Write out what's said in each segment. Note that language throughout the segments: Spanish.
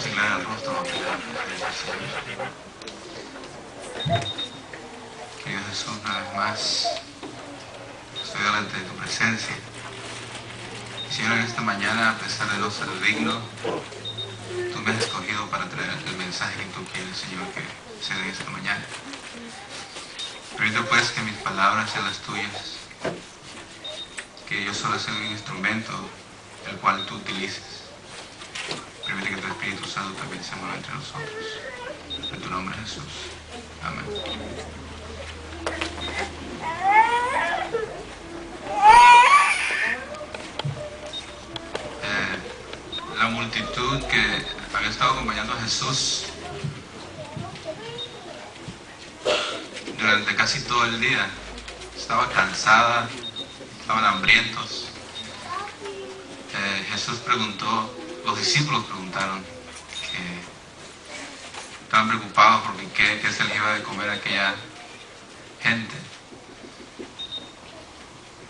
Vamos a inclinar el rostro, vamos a pedir al Señor. Querido Jesús, una vez más estoy delante de tu presencia. Y Señor, en esta mañana, a pesar de no ser digno, tú me has escogido para traer el mensaje que tú quieres, Señor, que se dé esta mañana. Permite pues que mis palabras sean las tuyas, que yo solo sea un instrumento el cual tú utilices. Permite que tu Espíritu Santo también se mueva entre nosotros. En tu nombre, Jesús. Amén. La multitud que había estado acompañando a Jesús durante casi todo el día estaba cansada, estaban hambrientos. Jesús preguntó, los discípulos preguntaron, que estaban preocupados porque qué se les iba de comer a aquella gente.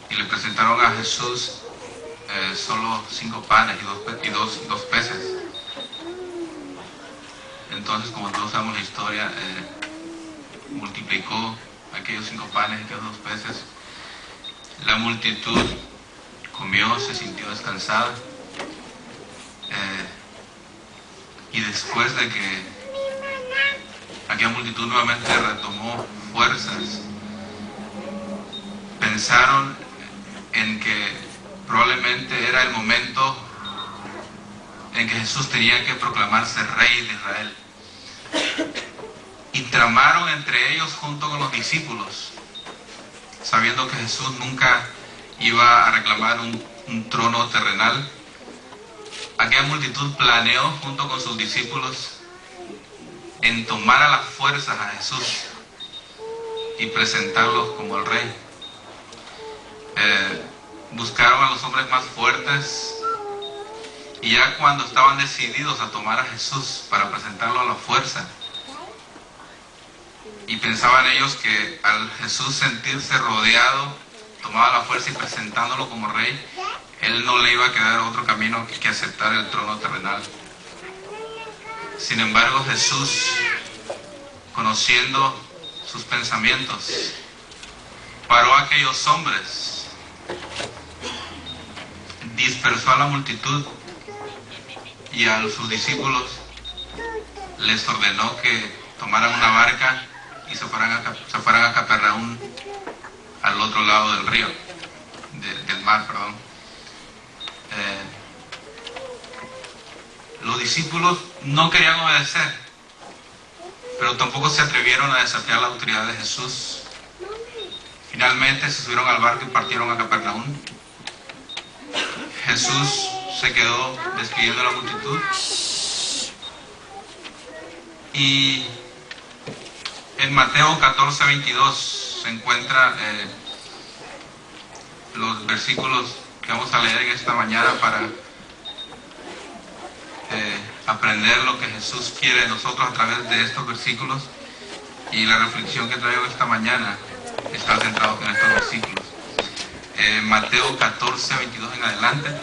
Y le presentaron a Jesús solo 5 panes y dos peces. Entonces, como todos sabemos la historia, multiplicó aquellos 5 panes y aquellos 2 peces. La multitud comió, se sintió descansada. Y después de que aquella multitud nuevamente retomó fuerzas, pensaron en que probablemente era el momento en que Jesús tenía que proclamarse rey de Israel. Y tramaron entre ellos junto con los discípulos, sabiendo que Jesús nunca iba a reclamar un trono terrenal. Aquella multitud planeó junto con sus discípulos en tomar a las fuerzas a Jesús y presentarlos como el rey. Buscaron a los hombres más fuertes, y ya cuando estaban decididos a tomar a Jesús para presentarlo a la fuerza, y pensaban ellos que al Jesús sentirse rodeado, tomaba la fuerza y presentándolo como rey, él no le iba a quedar otro camino que aceptar el trono terrenal. Sin embargo, Jesús, conociendo sus pensamientos, paró a aquellos hombres, dispersó a la multitud y a sus discípulos les ordenó que tomaran una barca y se fueran a Capernaum, al otro lado del río, del mar, perdón. Los discípulos no querían obedecer, pero tampoco se atrevieron a desafiar la autoridad de Jesús. Finalmente se subieron al barco y partieron a Capernaum. Jesús se quedó despidiendo a la multitud, y en Mateo 14:22 se encuentra los versículos que vamos a leer en esta mañana para aprender lo que Jesús quiere de nosotros a través de estos versículos. Y la reflexión que traigo esta mañana está centrado en estos versículos. Mateo 14:22 en adelante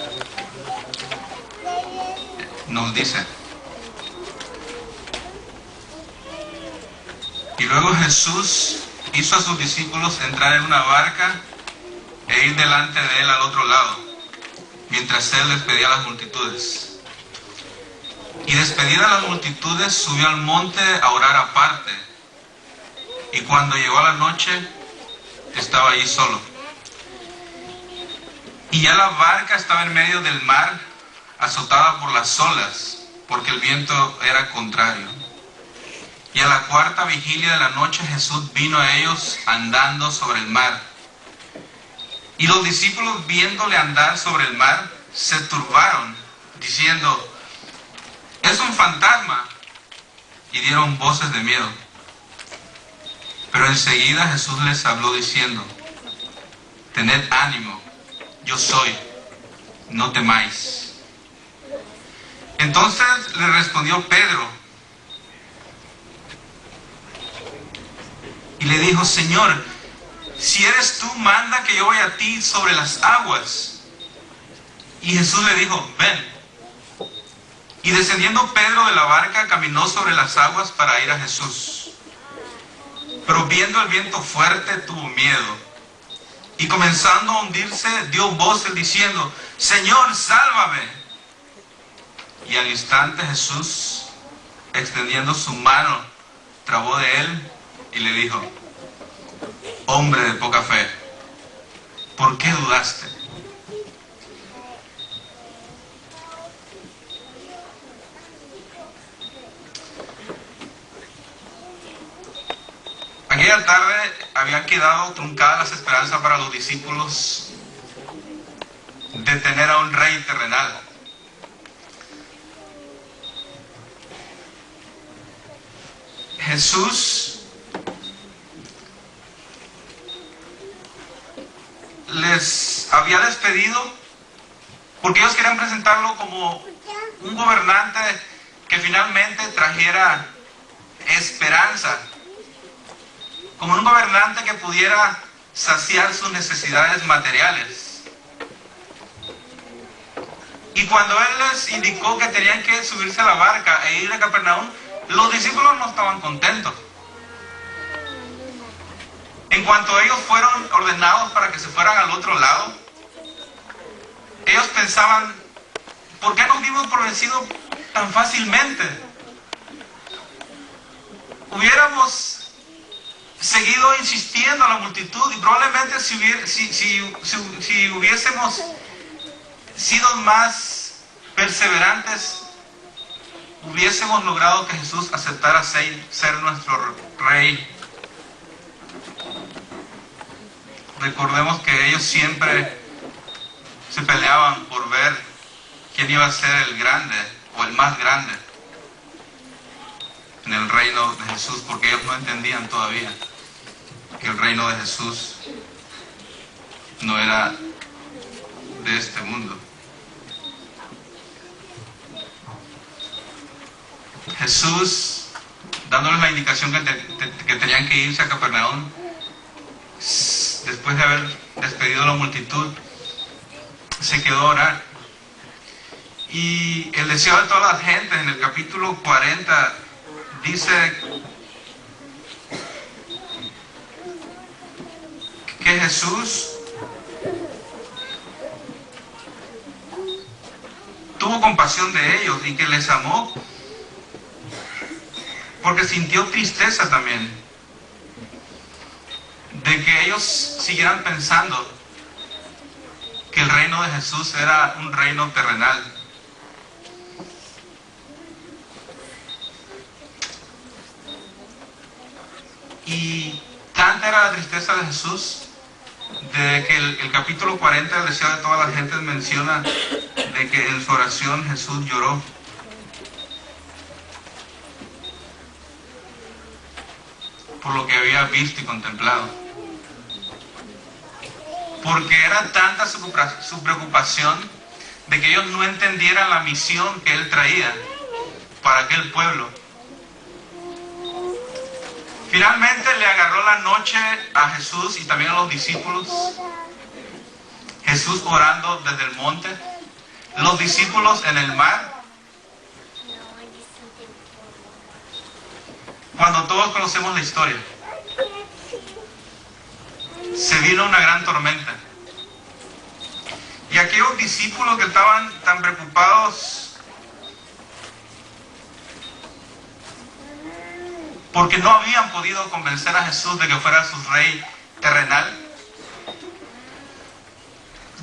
nos dice: y luego Jesús hizo a sus discípulos entrar en una barca e ir delante de él al otro lado, mientras él despedía a las multitudes. Y despedidas las multitudes, subió al monte a orar aparte. Y cuando llegó a la noche, estaba allí solo. Y ya la barca estaba en medio del mar, azotada por las olas, porque el viento era contrario. Y a la 4ª vigilia de la noche, Jesús vino a ellos andando sobre el mar. Y los discípulos, viéndole andar sobre el mar, se turbaron, diciendo: «Es un fantasma», y dieron voces de miedo. Pero enseguida Jesús les habló diciendo: «Tened ánimo, yo soy, no temáis». Entonces le respondió Pedro y le dijo: «Señor, si eres tú, manda que yo vaya a ti sobre las aguas». Y Jesús le dijo: «Ven». Y descendiendo Pedro de la barca, caminó sobre las aguas para ir a Jesús. Pero viendo el viento fuerte, tuvo miedo. Y comenzando a hundirse, dio voces diciendo: Señor, sálvame. Y al instante Jesús, extendiendo su mano, trabó de él y le dijo: Hombre de poca fe, ¿por qué dudaste? Aquella tarde habían quedado truncadas las esperanzas para los discípulos de tener a un rey terrenal. Jesús les había despedido porque ellos querían presentarlo como un gobernante que finalmente trajera esperanza, como un gobernante que pudiera saciar sus necesidades materiales. Y cuando Él les indicó que tenían que subirse a la barca e ir a Capernaum, los discípulos no estaban contentos. En cuanto ellos fueron ordenados para que se fueran al otro lado, ellos pensaban: ¿por qué nos dimos por vencidos tan fácilmente? Hubiéramos seguido insistiendo a la multitud, y probablemente si hubiésemos sido más perseverantes, hubiésemos logrado que Jesús aceptara ser nuestro rey. Recordemos que ellos siempre se peleaban por ver quién iba a ser el grande o el más grande en el reino de Jesús, porque ellos no entendían todavía que el reino de Jesús no era de este mundo. Jesús, dándoles la indicación que tenían que irse a Capernaum, después de haber despedido a la multitud, se quedó a orar. Y el deseo de todas las gentes, en el capítulo 40, dice que Jesús tuvo compasión de ellos y que les amó, porque sintió tristeza también de que ellos siguieran pensando que el reino de Jesús era un reino terrenal. Y tanta era la tristeza de Jesús, de que el capítulo 40, el deseo de todas las gentes, menciona de que en su oración Jesús lloró. Por lo que había visto y contemplado. Porque era tanta su preocupación de que ellos no entendieran la misión que Él traía para aquel pueblo. Finalmente le agarró la noche a Jesús y también a los discípulos. Jesús orando desde el monte, los discípulos en el mar. Cuando todos conocemos la historia, se vino una gran tormenta. Y aquellos discípulos que estaban tan preocupados porque no habían podido convencer a Jesús de que fuera su rey terrenal,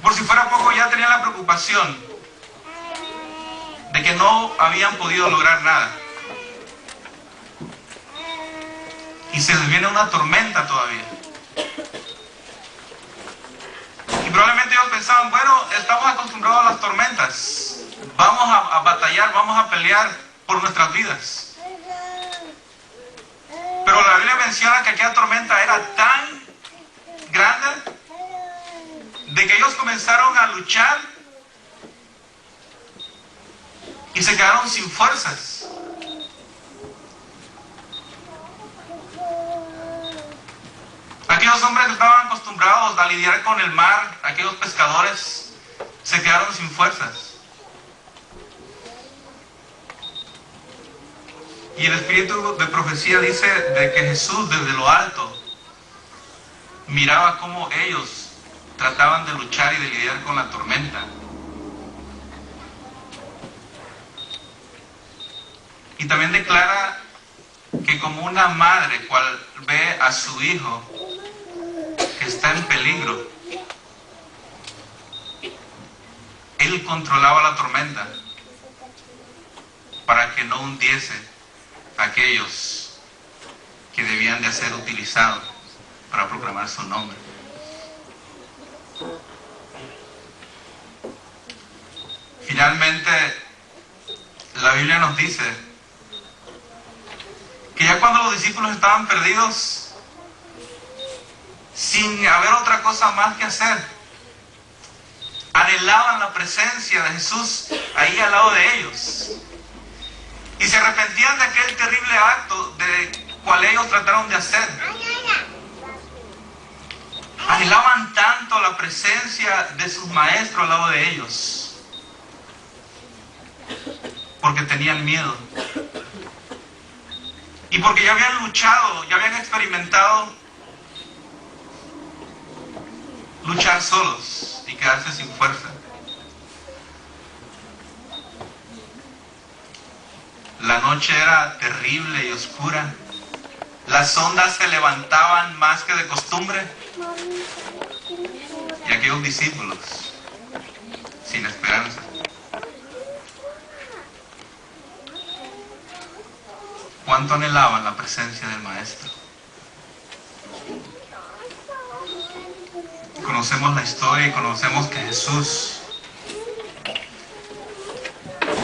por si fuera poco, ya tenían la preocupación de que no habían podido lograr nada. Y se les viene una tormenta todavía. Y probablemente ellos pensaban: bueno, estamos acostumbrados a las tormentas, vamos a batallar, vamos a pelear por nuestras vidas. Pero la Biblia menciona que aquella tormenta era tan grande de que ellos comenzaron a luchar y se quedaron sin fuerzas. Aquellos hombres que estaban acostumbrados a lidiar con el mar, aquellos pescadores, se quedaron sin fuerzas. Y el espíritu de profecía dice de que Jesús desde lo alto miraba cómo ellos trataban de luchar y de lidiar con la tormenta. Y también declara que como una madre cual ve a su hijo que está en peligro, él controlaba la tormenta para que no hundiese a aquellos que debían de ser utilizados para proclamar su nombre. Finalmente, la Biblia nos dice que ya cuando los discípulos estaban perdidos, sin haber otra cosa más que hacer, anhelaban la presencia de Jesús ahí al lado de ellos. Y se arrepentían de aquel terrible acto de cual ellos trataron de hacer. Anhelaban tanto la presencia de sus maestros al lado de ellos, porque tenían miedo. Y porque ya habían luchado, ya habían experimentado luchar solos y quedarse sin fuerza. La noche era terrible y oscura. Las ondas se levantaban más que de costumbre. Y aquellos discípulos, sin esperanza. ¿Cuánto anhelaban la presencia del Maestro? Conocemos la historia y conocemos que Jesús,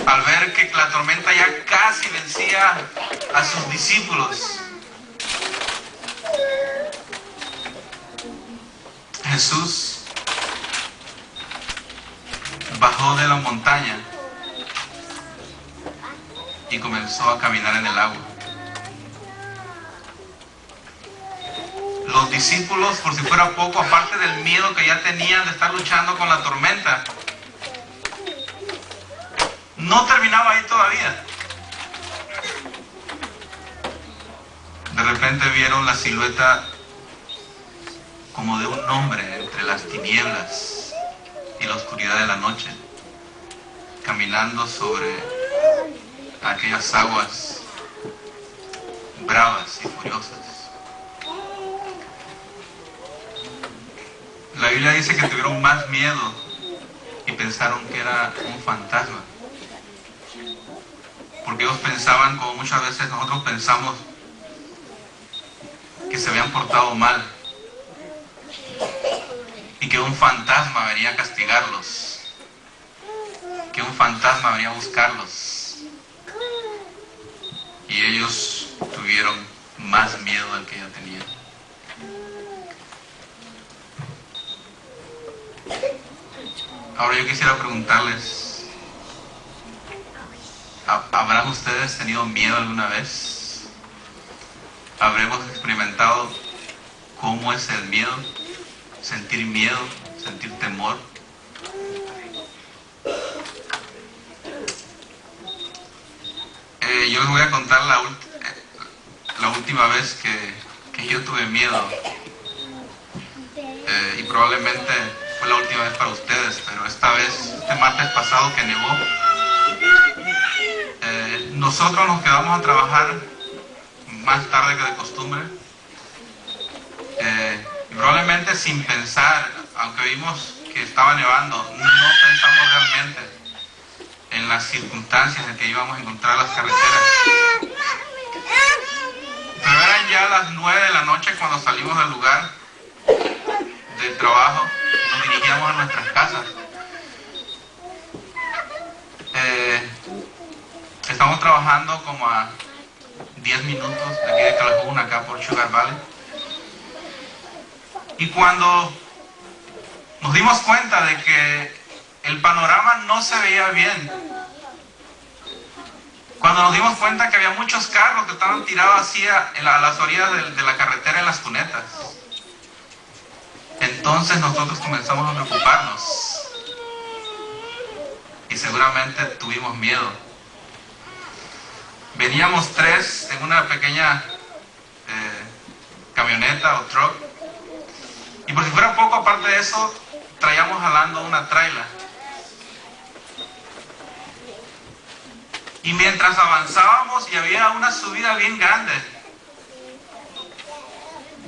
al ver que la tormenta ya casi vencía a sus discípulos, Jesús bajó de la montaña y comenzó a caminar en el agua. Los discípulos, por si fuera poco, aparte del miedo que ya tenían de estar luchando con la tormenta, no terminaba ahí todavía. De repente vieron la silueta como de un hombre entre las tinieblas y la oscuridad de la noche, caminando sobre aquellas aguas bravas y furiosas. La Biblia dice que tuvieron más miedo y pensaron que era un fantasma, porque ellos pensaban, como muchas veces nosotros pensamos, que se habían portado mal y que un fantasma venía a castigarlos, que un fantasma venía a buscarlos, y ellos tuvieron más miedo del que ya tenían. Ahora yo quisiera preguntarles, ¿habrán ustedes tenido miedo alguna vez? ¿Habremos experimentado cómo es el miedo? Sentir miedo, sentir temor. Yo les voy a contar la última vez que yo tuve miedo. Y probablemente fue la última vez para ustedes, pero esta vez, este martes pasado que nevó, nosotros nos quedamos a trabajar más tarde que de costumbre. Y probablemente sin pensar, aunque vimos que estaba nevando, no pensamos realmente en las circunstancias en que íbamos a encontrar las carreteras. Pero eran ya las 9 de la noche cuando salimos del lugar del trabajo, nos dirigíamos a nuestras casas. Estamos trabajando como a 10 minutos de aquí de Calhoun, acá por Sugar Valley. Y cuando nos dimos cuenta de que el panorama no se veía bien, cuando nos dimos cuenta que había muchos carros que estaban tirados así a las orillas de la carretera en las cunetas, entonces nosotros comenzamos a preocuparnos y seguramente tuvimos miedo. Veníamos tres en una pequeña camioneta o truck. Y por si fuera poco, aparte de eso, traíamos jalando una traila. Y mientras avanzábamos y había una subida bien grande,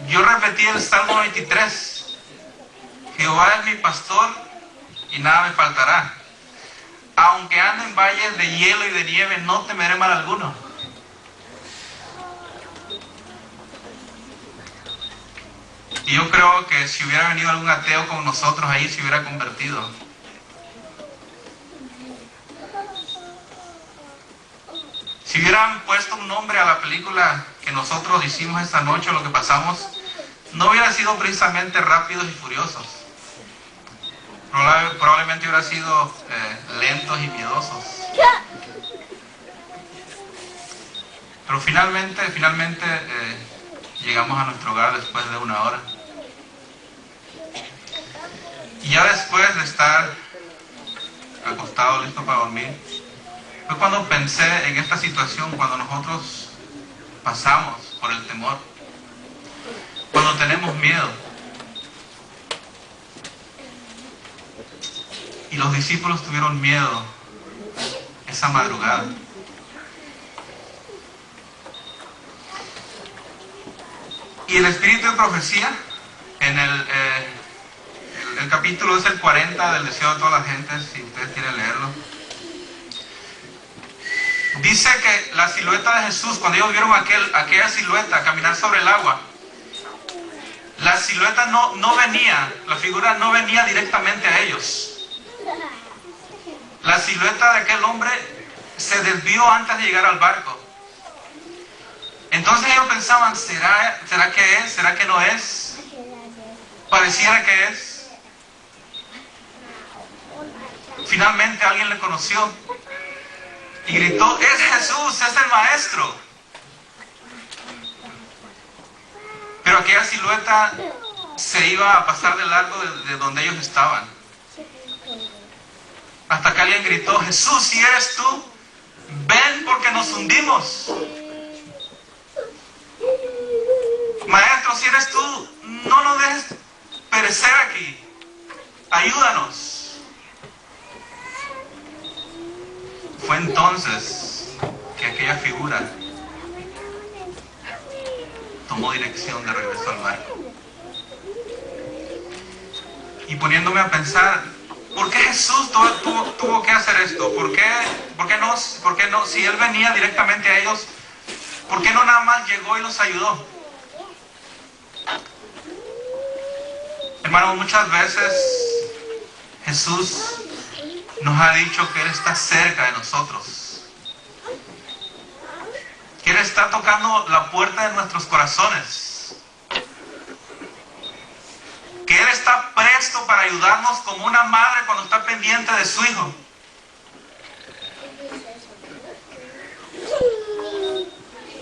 yo repetí el Salmo 23. Jehová es mi pastor y nada me faltará. Aunque ande en valles de hielo y de nieve, no temeré mal alguno. Y yo creo que si hubiera venido algún ateo con nosotros ahí, se hubiera convertido. Si hubieran puesto un nombre a la película que nosotros hicimos esta noche, lo que pasamos, no hubiera sido precisamente Rápidos y Furiosos. Probablemente hubiera sido lentos y miedosos. Pero finalmente llegamos a nuestro hogar después de 1 hora. Y ya después de estar acostado, listo para dormir, fue cuando pensé en esta situación, cuando nosotros pasamos por el temor, cuando tenemos miedo. Y los discípulos tuvieron miedo esa madrugada. Y el espíritu de profecía, en el capítulo es el 40 del Deseo de toda la gente, si ustedes quieren leerlo. Dice que la silueta de Jesús, cuando ellos vieron aquella silueta caminar sobre el agua, la silueta no venía, la figura no venía directamente a ellos. La silueta de aquel hombre se desvió antes de llegar al barco. Entonces ellos pensaban, ¿será que es? ¿Será que no es? Pareciera que es. Finalmente alguien le conoció y gritó, es Jesús, es el Maestro. Pero aquella silueta se iba a pasar de largo de donde ellos estaban. Hasta que alguien gritó, Jesús, si eres tú, ven porque nos hundimos. Maestro, si eres tú, no nos dejes perecer aquí. Ayúdanos. Fue entonces que aquella figura tomó dirección de regreso al barco. Y poniéndome a pensar, ¿por qué Jesús tuvo que hacer esto? ¿Por qué no? Si Él venía directamente a ellos, ¿por qué no nada más llegó y los ayudó? Hermanos, muchas veces Jesús nos ha dicho que Él está cerca de nosotros. Que Él está tocando la puerta de nuestros corazones. Que Él está presto para ayudarnos como una madre cuando está pendiente de su hijo.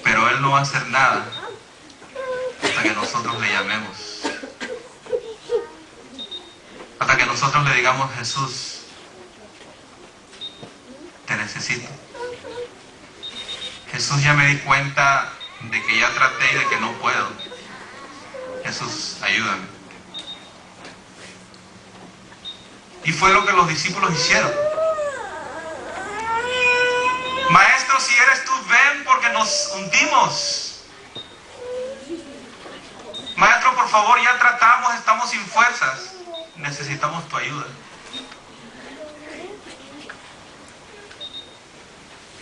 Pero Él no va a hacer nada hasta que nosotros le llamemos. Hasta que nosotros le digamos, Jesús, te necesito. Jesús, ya me di cuenta de que ya traté y de que no puedo. Jesús, ayúdame. Y fue lo que los discípulos hicieron. Maestro, si eres tú, ven porque nos hundimos. Maestro, por favor, ya tratamos, estamos sin fuerzas. Necesitamos tu ayuda.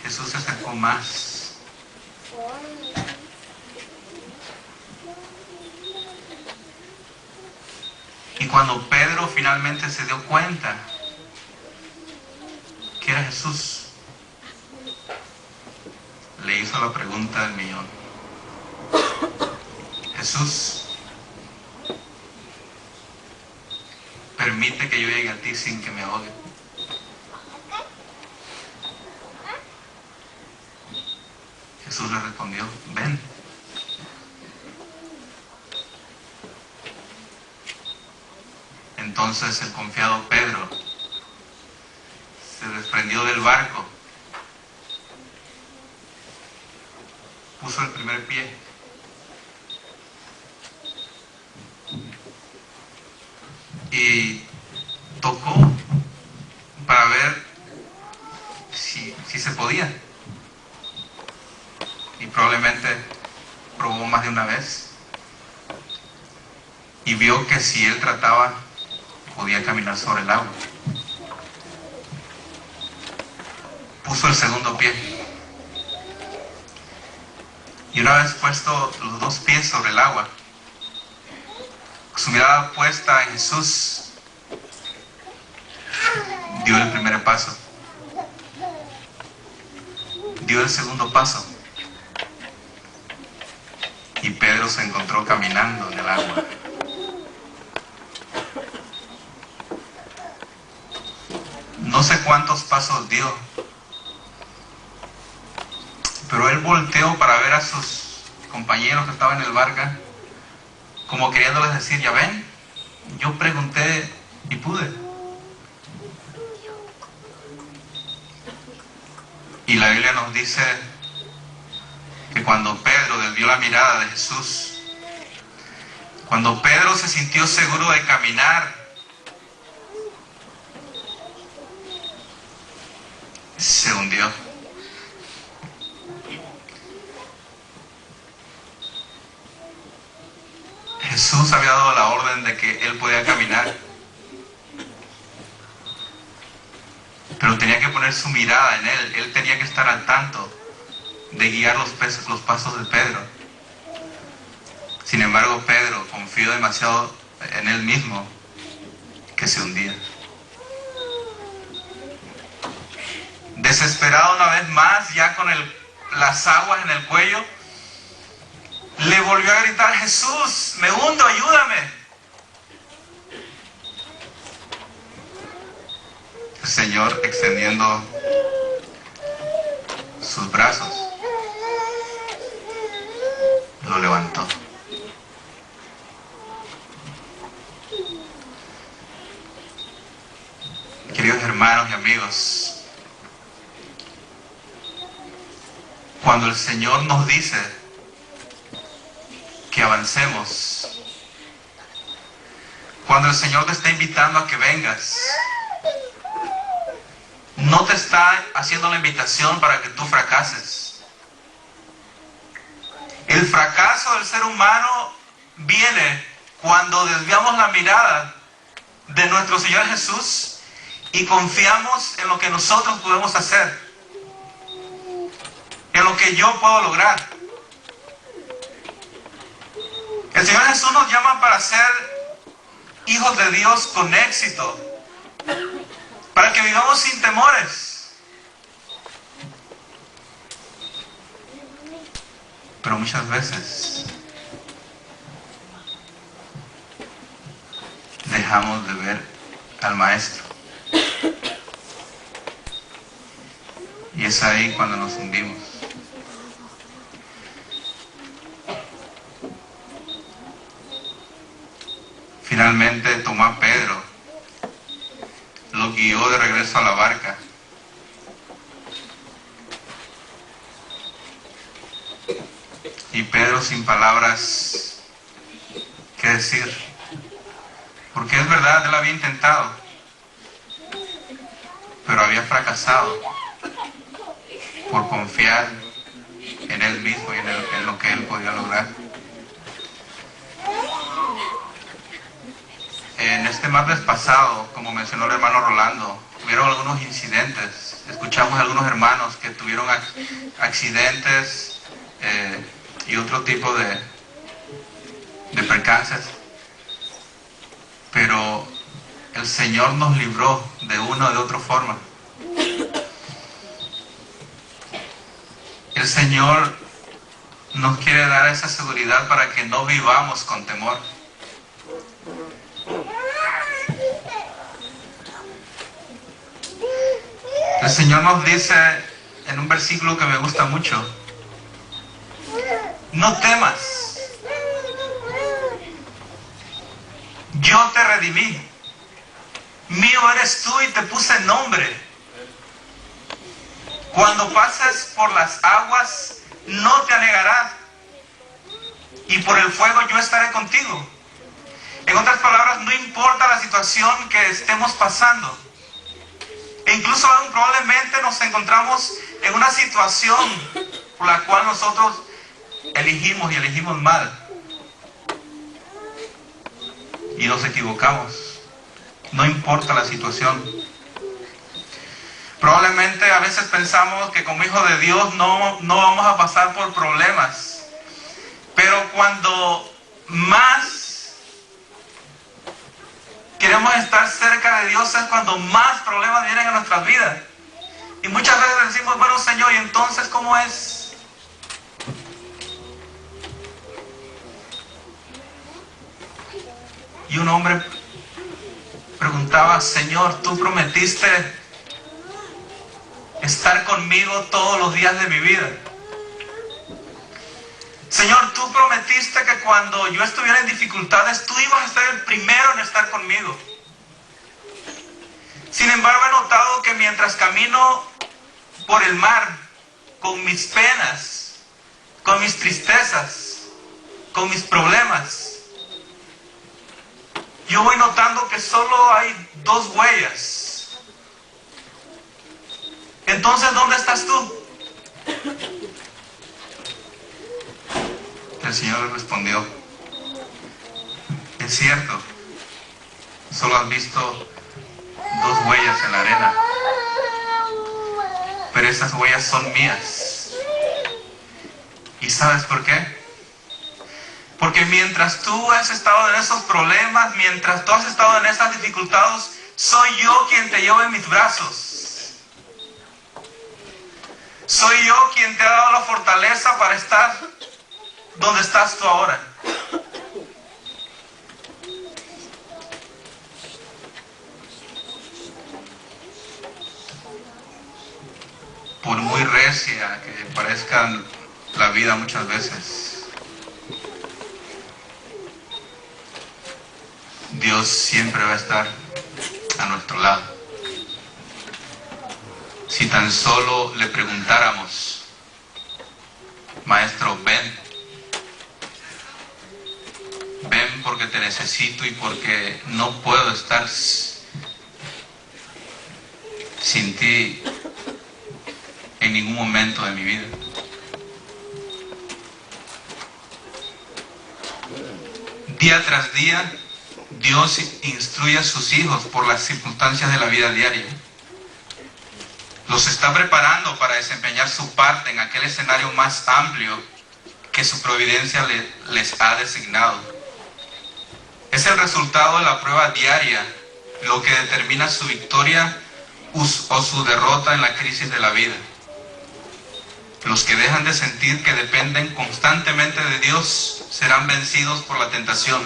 Jesús se acercó más. Y cuando Pedro finalmente se dio cuenta que era Jesús, le hizo la pregunta del millón. Jesús, permite que yo llegue a ti sin que me ahogue. Jesús le respondió, ven. Entonces el confiado Pedro se desprendió del barco puso el primer pie. Y tocó para ver si se podía. Y probablemente probó más de una vez. Y vio que si él trataba, podía caminar sobre el agua. Puso el segundo pie. Y una vez puesto los dos pies sobre el agua, su mirada puesta en Jesús, dio el primer paso. Dio el segundo paso. Y Pedro se encontró caminando en el agua. No sé cuántos pasos dio, pero él volteó para ver a sus compañeros que estaban en el barco, como queriéndoles decir, ya ven, yo pregunté y pude. Y la Biblia nos dice que cuando Pedro desvió la mirada de Jesús, cuando Pedro se sintió seguro de caminar, se hundió. Jesús había dado la orden de que él podía caminar, pero tenía que poner su mirada en él. Él tenía que estar al tanto de guiar los pasos de Pedro. Sin embargo, Pedro confió demasiado en él mismo que se hundía. Desesperado una vez más, ya con las aguas en el cuello, le volvió a gritar, Jesús, me hundo, ayúdame. El Señor, extendiendo sus brazos, lo levantó. Queridos hermanos y amigos, cuando el Señor nos dice que avancemos, cuando el Señor te está invitando a que vengas, no te está haciendo la invitación para que tú fracases. El fracaso del ser humano viene cuando desviamos la mirada de nuestro Señor Jesús y confiamos en lo que nosotros podemos hacer, en lo que yo puedo lograr. El Señor Jesús nos llama para ser hijos de Dios con éxito, para que vivamos sin temores. Pero muchas veces dejamos de ver al Maestro. Y es ahí cuando nos hundimos. Finalmente tomó a Pedro, lo guió de regreso a la barca. Y Pedro, sin palabras que decir, porque es verdad, él había intentado, pero había fracasado por confiar en él mismo y en lo que él podía lograr. En este martes pasado, como mencionó el hermano Rolando, hubieron algunos incidentes. Escuchamos a algunos hermanos que tuvieron accidentes y otro tipo de percances. Pero el Señor nos libró de una o de otra forma. El Señor nos quiere dar esa seguridad para que no vivamos con temor. El Señor nos dice en un versículo que me gusta mucho, no temas, yo te redimí, mío eres tú y te puse nombre. Cuando pases por las aguas, no te anegará, y por el fuego yo estaré contigo. En otras palabras, no importa la situación que estemos pasando, e incluso aún probablemente nos encontramos en una situación por la cual nosotros elegimos mal, y nos equivocamos. No importa la situación. Probablemente a veces pensamos que como hijos de Dios no vamos a pasar por problemas. Pero cuando más queremos estar cerca de Dios es cuando más problemas vienen a nuestras vidas. Y muchas veces decimos, bueno Señor, ¿y entonces cómo es? Y un hombre preguntaba, Señor, tú prometiste estar conmigo todos los días de mi vida. Señor, tú prometiste que cuando yo estuviera en dificultades, tú ibas a ser el primero en estar conmigo. Sin embargo, he notado que mientras camino por el mar, con mis penas, con mis tristezas, con mis problemas, yo voy notando que solo hay dos huellas. Entonces, ¿dónde estás tú? El Señor le respondió, es cierto, solo has visto dos huellas en la arena, pero esas huellas son mías. ¿Y sabes por qué? Porque mientras tú has estado en esos problemas, mientras tú has estado en esas dificultades, soy yo quien te llevo en mis brazos. Soy yo quien te ha dado la fortaleza para estar donde estás tú ahora. Por muy recia que parezca la vida muchas veces, Dios siempre va a estar a nuestro lado. Si tan solo le preguntáramos, Maestro, ven porque te necesito y porque no puedo estar sin ti en ningún momento de mi vida. Día tras día, Dios instruye a sus hijos por las circunstancias de la vida diaria. Los está preparando para desempeñar su parte en aquel escenario más amplio que su providencia les ha designado. Es el resultado de la prueba diaria lo que determina su victoria o su derrota en la crisis de la vida. Los que dejan de sentir que dependen constantemente de Dios serán vencidos por la tentación.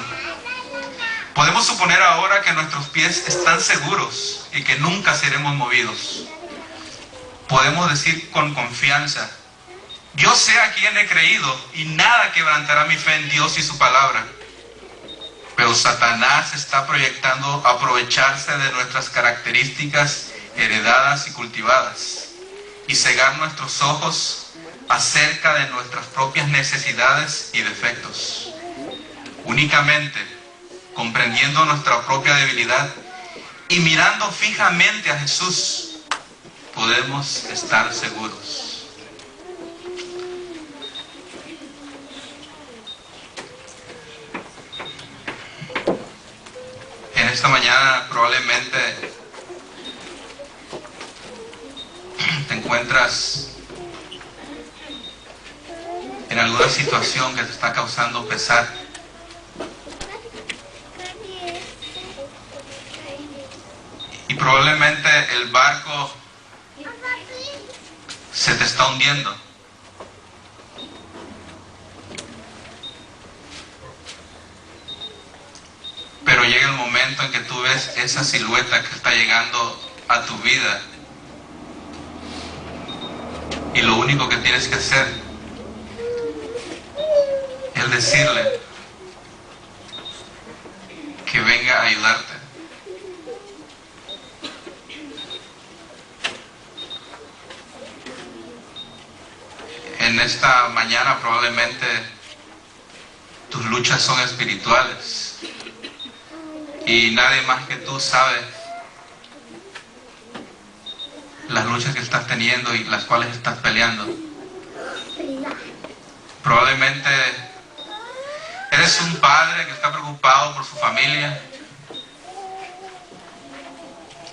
Podemos suponer ahora que nuestros pies están seguros y que nunca seremos movidos. Podemos decir con confianza, yo sé a quién he creído y nada quebrantará mi fe en Dios y su palabra. Pero Satanás está proyectando aprovecharse de nuestras características heredadas y cultivadas y cegar nuestros ojos acerca de nuestras propias necesidades y defectos. Únicamente comprendiendo nuestra propia debilidad y mirando fijamente a Jesús, podemos estar seguros. En esta mañana probablemente te encuentras en alguna situación que te está causando pesar. Y probablemente el barco se te está hundiendo. Pero llega el momento en que tú ves esa silueta que está llegando a tu vida. Y lo único que tienes que hacer es decirle que venga a ayudarte. en esta mañana probablemente tus luchas son espirituales y nadie más que tú sabe las luchas que estás teniendo y las cuales estás peleando. Probablemente eres un padre que está preocupado por su familia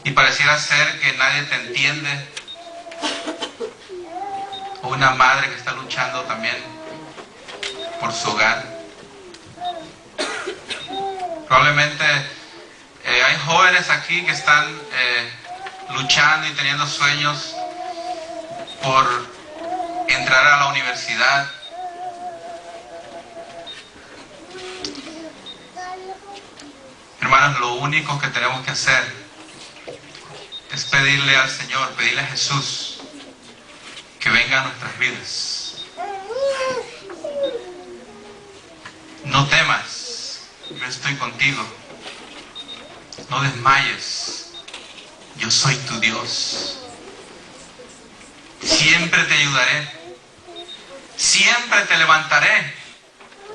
y pareciera ser que nadie te entiende, o una madre que está luchando también por su hogar. Probablemente hay jóvenes aquí que están luchando y teniendo sueños por entrar a la universidad. Hermanos, lo único que tenemos que hacer es pedirle al Señor, pedirle a Jesús que venga a nuestras vidas. No temas, yo estoy contigo. No desmayes, yo soy tu Dios. Siempre te ayudaré, siempre te levantaré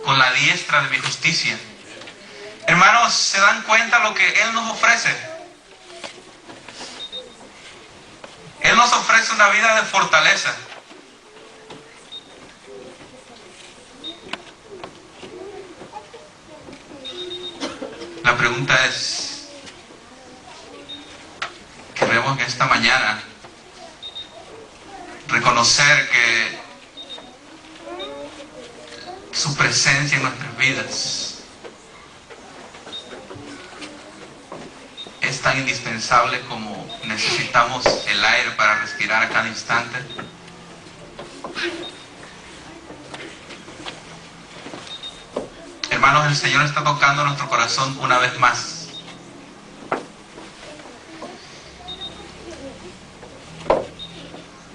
con la diestra de mi justicia. Hermanos, ¿se dan cuenta lo que Él nos ofrece? Él nos ofrece una vida de fortaleza. La pregunta es, queremos en esta mañana reconocer que su presencia en nuestras vidas es tan indispensable como necesitamos el aire para respirar a cada instante. Hermanos, el Señor está tocando nuestro corazón una vez más.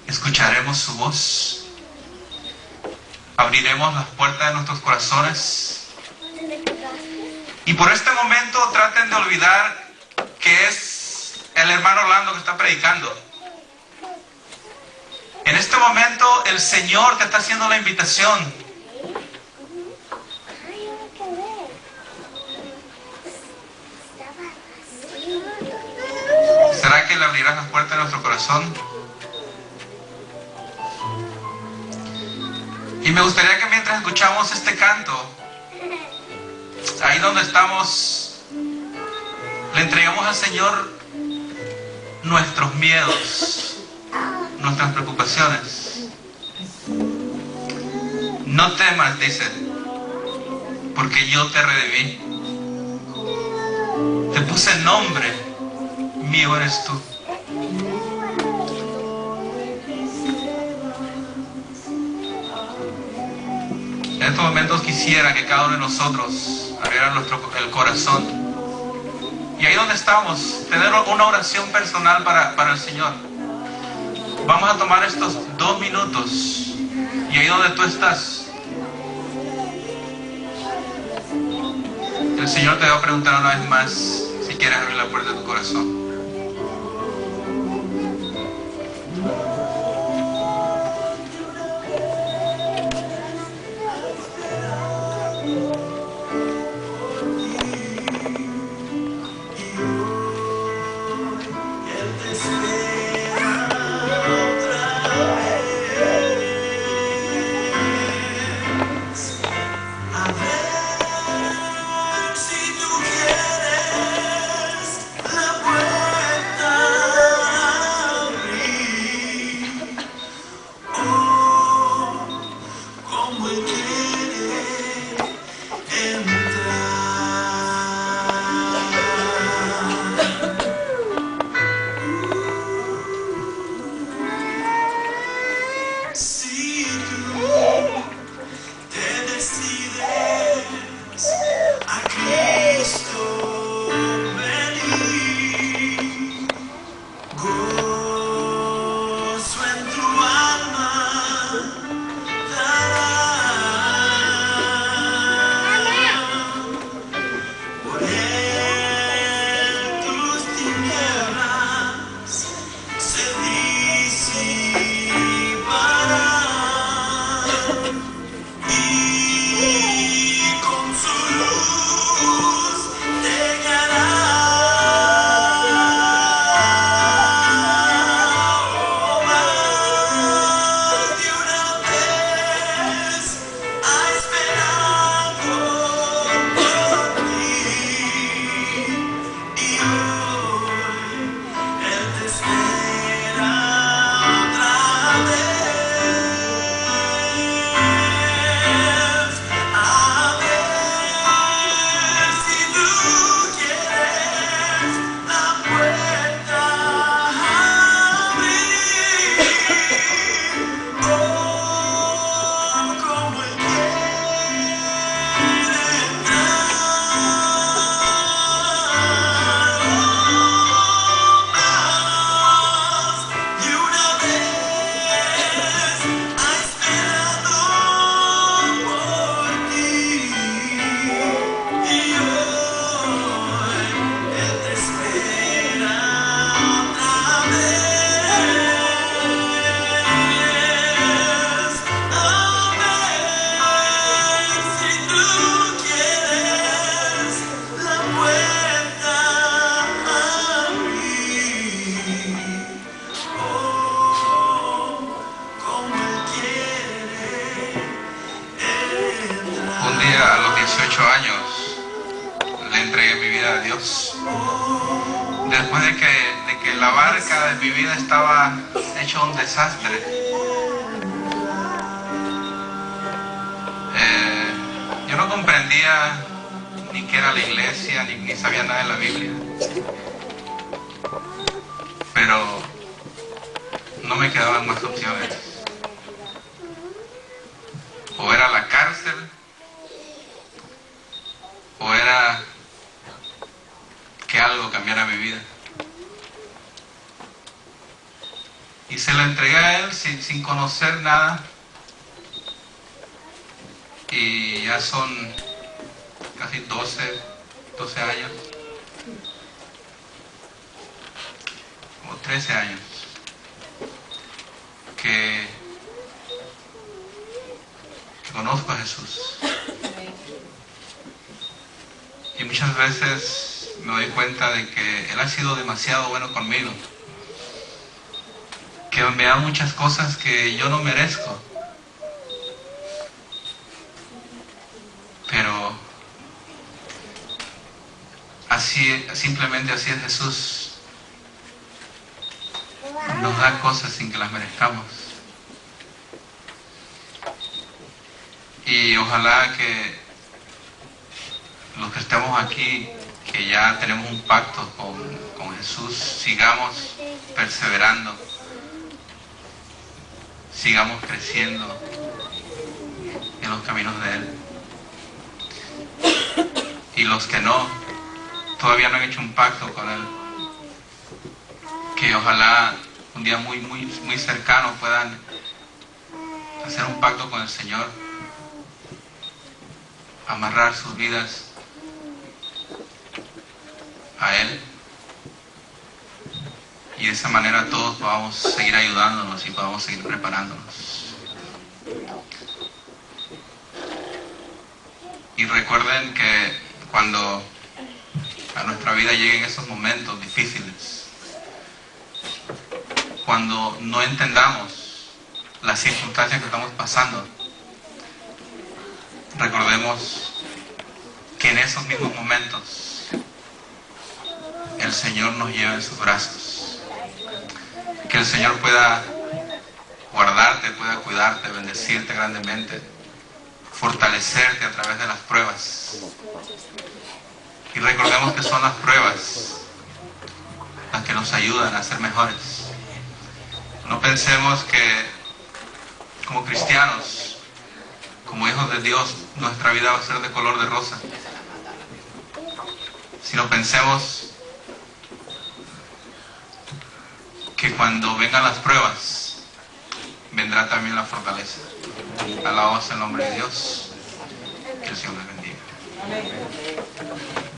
Escucharemos su voz. Abriremos las puertas de nuestros corazones. Y por este momento traten de olvidar que es el hermano Orlando que está predicando. En este momento el Señor te está haciendo la invitación. ¿Será que le abrirás las puertas de nuestro corazón? Y me gustaría que mientras escuchamos este canto, ahí donde estamos, le entregamos al Señor nuestros miedos, nuestras preocupaciones. No temas, dice, porque yo te redimí. Te puse nombre, mío eres tú. En estos momentos quisiera que cada uno de nosotros abriera el corazón. Y ahí donde estamos, tener una oración personal para el Señor. Vamos a tomar estos 2 minutos. Y ahí donde tú estás, el Señor te va a preguntar una vez más si quieres abrir la puerta de tu corazón. A ver si tú quieres la puerta. 18 años le entregué mi vida a Dios. Después de que la barca de mi vida estaba hecha un desastre, yo no comprendía ni qué era la iglesia, ni sabía nada de la Biblia. Pero no me quedaban más opciones. O era la cárcel, o era que algo cambiara mi vida. Y se lo entregué a Él sin conocer nada. Y ya son casi 12 años, como 13 años, que conozco a Jesús. Y muchas veces me doy cuenta de que Él ha sido demasiado bueno conmigo, que me da muchas cosas que yo no merezco, pero simplemente así es Jesús. Nos da cosas sin que las merezcamos. Y ojalá que los que estemos aquí, que ya tenemos un pacto con Jesús, sigamos perseverando, sigamos creciendo en los caminos de Él. Y los que todavía no han hecho un pacto con Él, que ojalá un día muy cercano puedan hacer un pacto con el Señor, amarrar sus vidas a Él, y de esa manera todos podamos seguir ayudándonos y podamos seguir preparándonos. Y recuerden que cuando a nuestra vida lleguen esos momentos difíciles, cuando no entendamos las circunstancias que estamos pasando, recordemos que en esos mismos momentos el Señor nos lleva en sus brazos. Que el Señor pueda guardarte, pueda cuidarte, bendecirte grandemente, fortalecerte a través de las pruebas. Y recordemos que son las pruebas las que nos ayudan a ser mejores. No pensemos que como cristianos, como hijos de Dios, nuestra vida va a ser de color de rosa, sino pensemos que cuando vengan las pruebas, vendrá también la fortaleza. Alabamos el nombre de Dios. Que el Señor les bendiga.